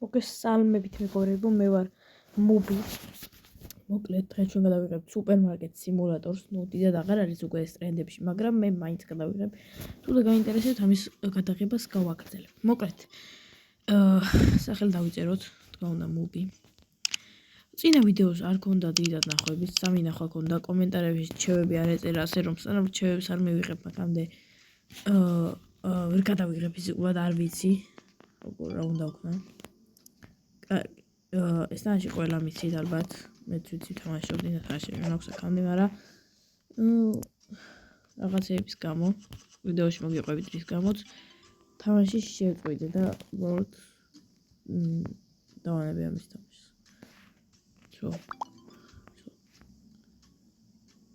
მოგესალმებით მეგობრებო, მე ვარ მობი. მოკლედ დღეს ჩვენ გადავიღებთ სუპერმარკეტ სიმულატორს. ნუ დიდად აღარ არის უკვე ეს ტრენდებში, მაგრამ მე მაინც გადავიღებ. თუ და გაინტერესებთ, ამის გადაღებას გავაგრძელებ. მოკლედ სახელი დავიწეროთ, თქვა უნდა მობი. წინა ვიდეოს არ ქონდა დიდად ნახვების, 3 ნახვა ქონდა, კომენტარებში რჩევები არ ეწერა, ასე რომ სანამ რჩევებს არ მივიღებ, მაგამდე ვერ გადავიღებ ფიზიკურად, არ ვიცი. რა უნდა ვქნა. ეს თანაში ყველა მიცით ალბათ, მეც ვიცი თამაშობდი და თანაში მე მაქვს აქამდე, მაგრამ რაღაცების გამო, ვიდეოში მოგიყვებით რის გამოც, თამაში შევწყვიტე და უბრალოდ დავანებე ამის თამაშს.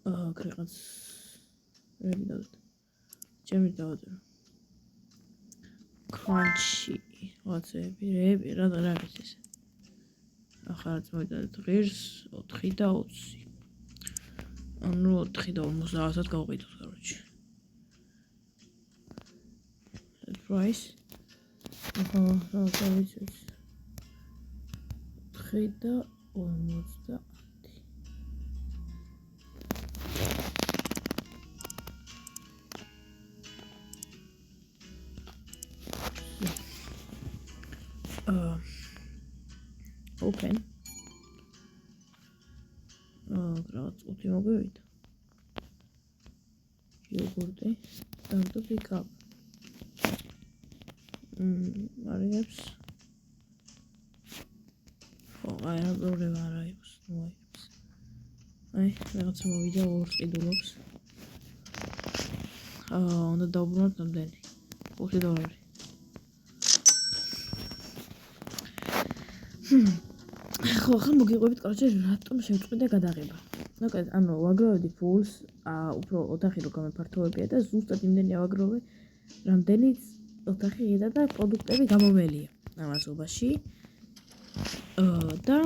რაღაც რები დავდეთ. ჩემი დავდეთ. Crunchy, რაღაცები, რები, რა არის ეს? ახალ წოდეთ ღირს 4 და 20. ანუ 4 და 50-ად გავყიდოთ, короче. Price. რა ვიცი. 4 და 50. Open. Რაღაც უთ მოგივიდა. Yogurte. Time to pick up. Arieps. I have already arrived. Რაღაც მოვიდა 2 ყიდულობს. უნდა დავბრუნოთ რამდენი? $5. ხო, ახლა მოგიყვებით, короче, რატომ შევწყვიტე გადაღება. მოკლედ, ანუ ვაგროვებდი ფულს, უფრო ოთახი რო გამეფართოვებია და ზუსტად იმდენი ავაგროვე, რამდენიც ოთახი ღია და პროდუქტები გამომელია ამასობაში. და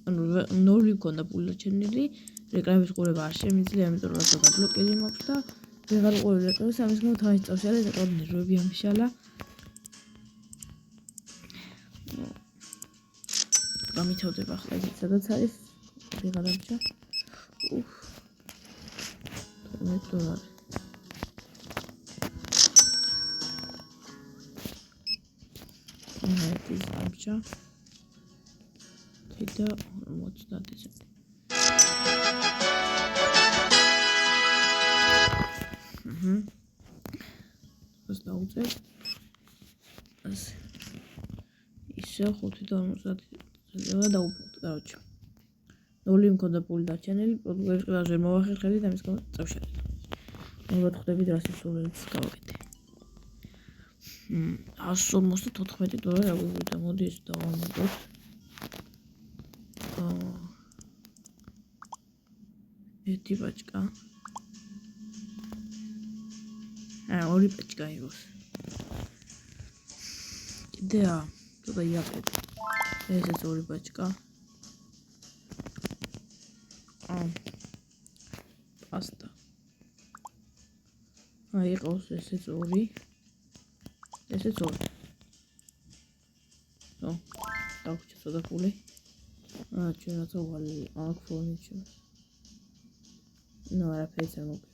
ანუ 0 მქონდა ფული დაჩენილი, რეკლამის ყურება არ შემიძლია, იმიტომ რომ რაღაცა გაბლოკილი მაქვს და ვეღარ უყურებ რეკლამას, ამის გამო თავის წავშალე და საკმაოდ ნერვები ამიშალა. გამითავდება ახლა ეს სადაც არის ვიღა დამჭა. $12. ეს დამჭა. თიდა 50 წელი. ეს დაუწევ. ასე. ისე 5 და 50 და დაუბრუნდ, короче. 0 მქონდა ფული დარჩენილი, პროდუქტების ყველაზე ვერ მოვახერხებდი და ამის გამო წავშალეთ. ალბათ ხვდებით რა სიცოცხლეც გავაკეთე. $154 აგვიგვიდა, მოდი ეს დავამატოთ. ერთი პაჭკა. 2 პაჭკა იყოს. კიდეა, ცოტა იაკეთ. ესეც 2 პაჭკა. პასტა. იყავს ესეც 2. ესეც 2. დავუჩვენე ცოტა ფული. ჩვენ რაცა ვალე აქ ფურნიჩერ. ნუ არაფერს არ მოგვიყვება.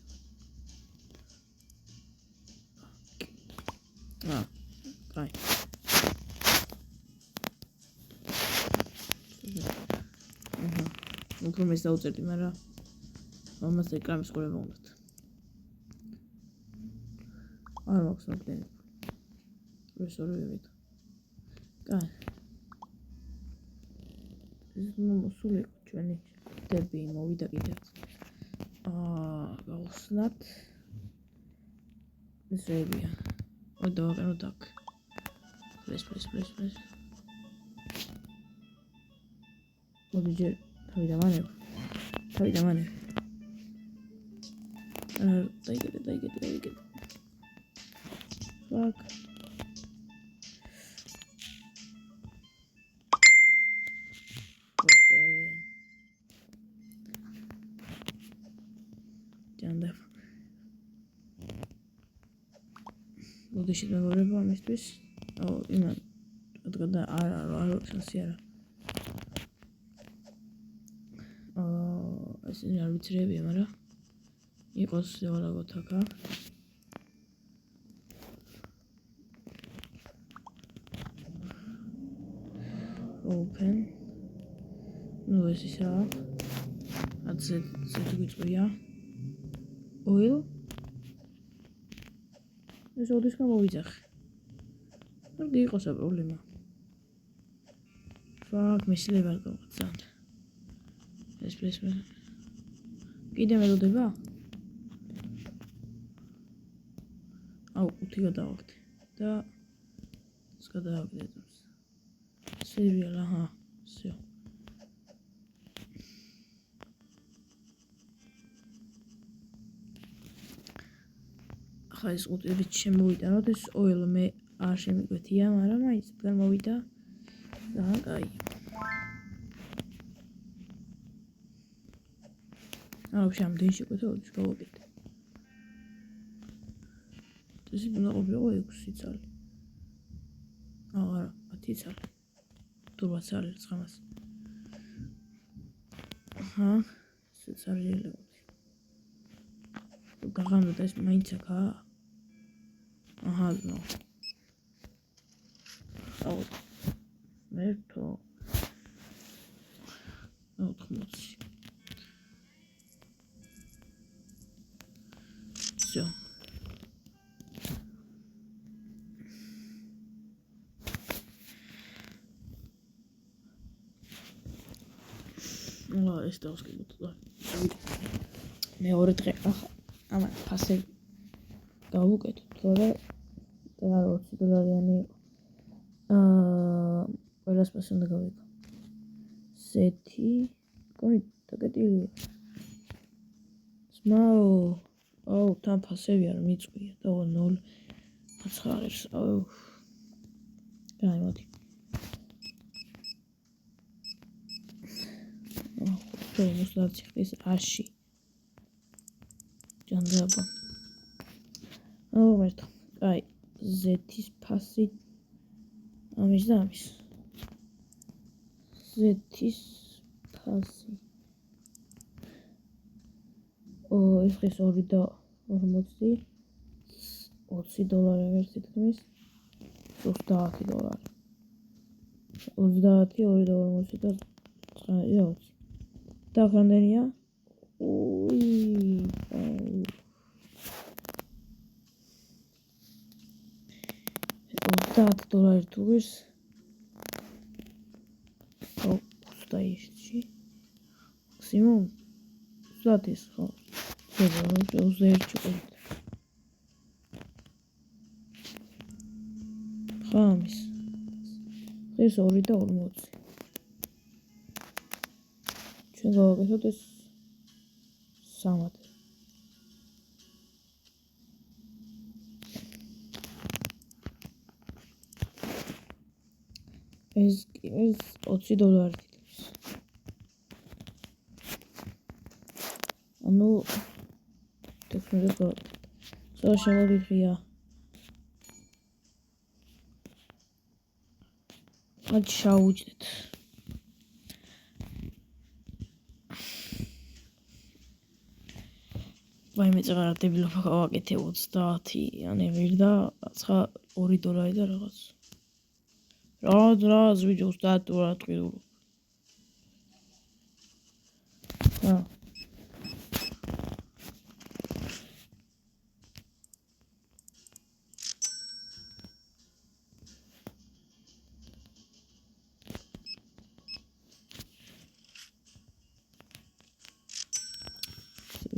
კაი. უფრო მეც დავუწერდი, მაგრამ ამას რეკლამის ყურება უნდათ. არ მაქვს მაგდენი. ეს ორი ვიღეთ. კაი. ეს მოსული ჩვენი დები მოვიდა კიდეც. გავხსნათ. ეს რებია. დავაყენოთ აქ. ეს. მოდი ჯერ თავი დამანებ. დაიგეთ. Fuck. Okay. Janda. მოდეშით მეგობრებო ამისთვის იმან და არ შანსი არა. ესენი არ ვიცრიებია, მაგრამ იყოს ზევალაგოთ აქა. Open. ნუ ეს ისაა. აცე გვიწვია. Oil. ეს ოდის გამოვიძახე. არ გიყოს პრობლემა. Fuck, მისლება არ გავხსან. ესპრესო. კიდე მელოდება? აუ, 5 გადავაგდე. და ეს გადავაგდე. Serial, aha. Всё. ახლა ეს ყუთებით შემოვიტანოთ ეს oil მე არ შემიკვეთია, მაგრამ აი ეს გამოვიდა. და კაი. вообще ამდენი შეკვეთა ოდის გავაკეთე. ეს უნდა ყოფილიყო 6 წელი. არა, 10 წელი. თუ 8 წელი 900. აჰა, ეს წელი. გაღამდა ეს მაინც აქა. აჰა, ნო. აუ. მერტო. 80. Всё. Ну, ეს დავსკებოთ. მეორე დღე ახლა ამან ფასე გავუკეთოთ, თორე და $20 იყო. ყველას ფასი უნდა გავიგო. სეთი, კონი დაკეტილია. Small. აუ, თან ფასები არ მიწვია და 0 აცხარებს. აუ. კაი, მოდი. მოსლაც ხის 100. ჯანდაბა. აუ, მერტო. კაი, ზეთის ფასი ამის და ამის. ზეთის ფასი. ეს ხის 2 და 40. $20 ერთი თქმის. $30. 30, 2 და 40 და 9. და რამდენია? $30 თუ ის. ო, 21. მაქსიმუმ 30 ხო. ზოგადად 21 ყოფილი. ხამის. ეს 2 და 40. ჩვენ გავაკეთოთ ეს 3. ეს $20 თითქმის. ანუ 16 სულ შემოდიხია. მათ შაუჯდეთ. ვაიმე წაღარ დებილობა გავაკეთე 30 ან ევერ და ცხა $2 და რაღაც. რა ვიდეოს დატურა ტყიდულობ.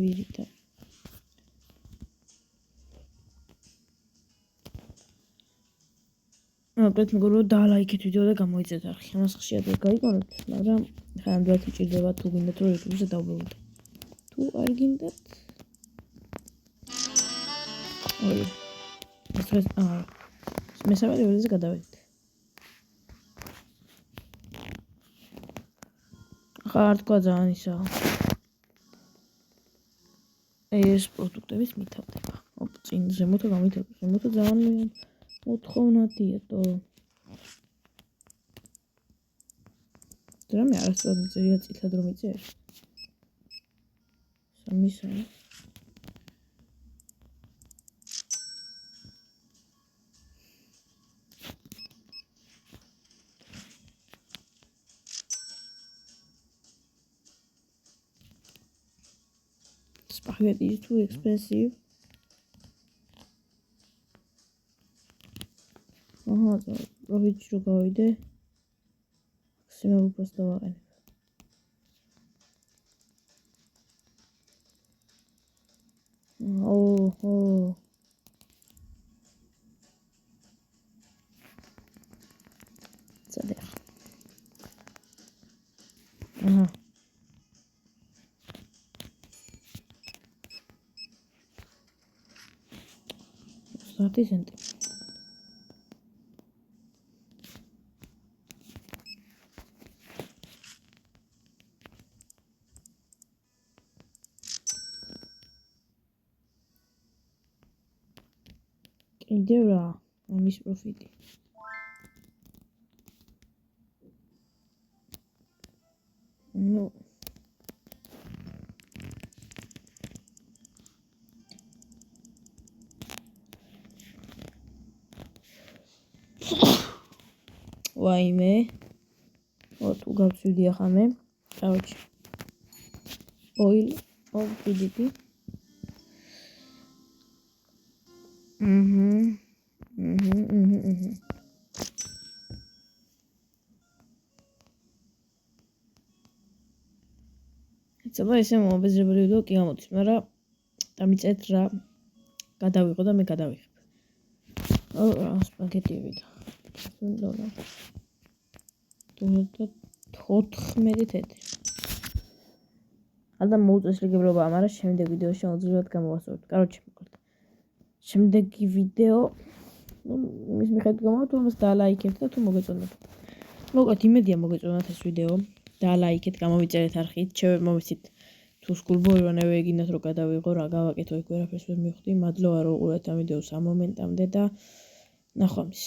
ვირითა აკეთ მეგობრებო დალაიქეთ ვიდეო და გამოიწევთ არხი. ამას ხშირად ვერ გაიგონებთ, მაგრამ ხანდვათ იჭირდება თუ გინდათ რომ YouTube-ზე დავუბრუნდეთ. თუ არ გინდათ ორი ეს მესამე ლეველზე გადავედით. ახლა არ თქვა ძალიან ისაა. ეს პროდუქტების მითავდება. ოპ, წინ ზემოთო გამითავდა. ზემოთო ძალიან მოთხოვნადია, დრამე არასდროს წერია წითლად რომ იწერე. 3 Spaghetti is too expensive. Aha, პროვინცი რო გავიდე. Maximum просто ვაყენებ. ოჰო. წადე. აჰა. Centi. კიდევ რა ამის პროფიტი. ნუ ვაიმე თუ გავცვიდი ახლა მე короче oil of PDP იცოდი ესე მომბეზრებელი ვიდეო კი გამოდის მაგრამ დამიწეთ რა გადავიღო და მე გადავიღებ სპაგეტიები და $14 თეთრი. ალდა მოუწესრიგებლობა, მაგრამ შემდეგ ვიდეოში აუცილებლად გამოვასწორებთ. короче, შემდეგი ვიდეო იმის მიხედვით გამოვთ, რომ დაალაიქებთ და თუ მოგეწონათ. მოკლედ იმედია მოგეწონათ ეს ვიდეო. დაალაიქეთ, გამოვიწერეთ არხით, შევერ მომიცით თუ სკულბოი რა ნევეგინათ რომ გადავიღო, რა გავაკეთო, იქ ვერაფერს ვერ მივხვდი. მადლობა რომ უყურეთ ამ ვიდეოს ამ მომენტამდე და ნახვამდის.